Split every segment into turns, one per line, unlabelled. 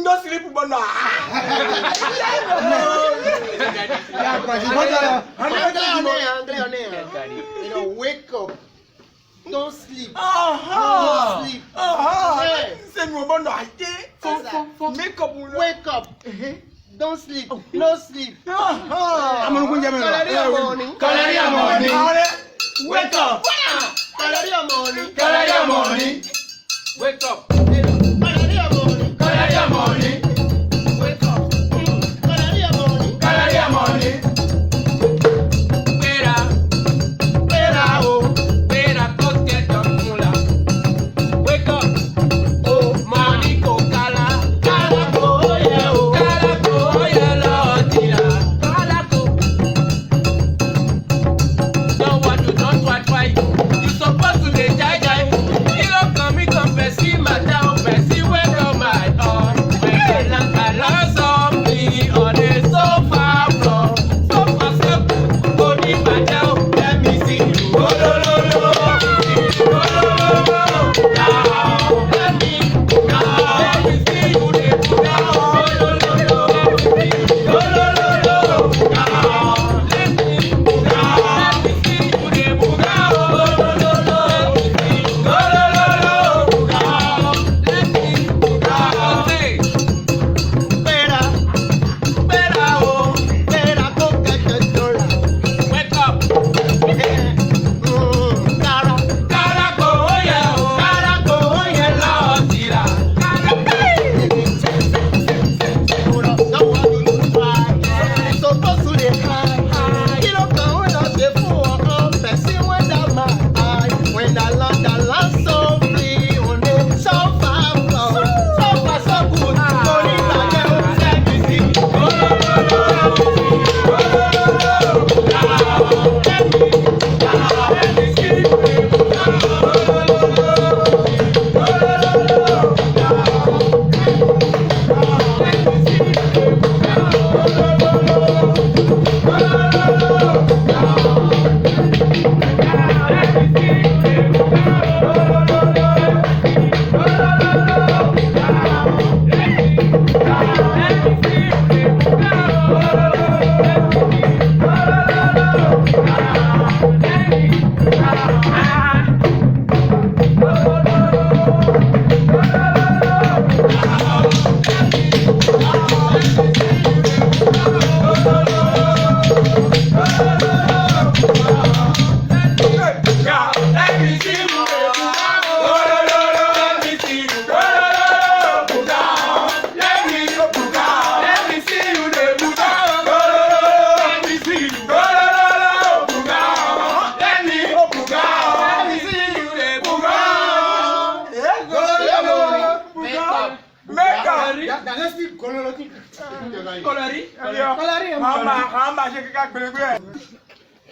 No sleep, but no.
You know, wake up. Don't sleep.
Don't
sleep.
Say no, but no. Make up.
Wake up. Don't sleep. No sleep.
I'm going to
morning.
Wake up.
Morning.
Morning.
Wake up.
Morning.
Morning.
Wake up.
Morning.
Pera, go get your mula. Wake up. Oh, money go kala. Kala go, yeah, Lord, tira. Kala go. Don't want to, don't try. You supposed to dey jai. You don't come me come Bessie, madam, Bessie, wake up my heart. When I lost something on the sofa floor. Sofa so good, go di madam, let me see you. Go lo lo lo, down. Let me see you dey go down. Go lo lo lo, down. Let me see you dey go down. Wake up.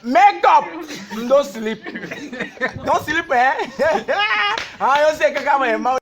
Make up. Don't sleep. Don't sleep, eh? I don't say kaka my mouth.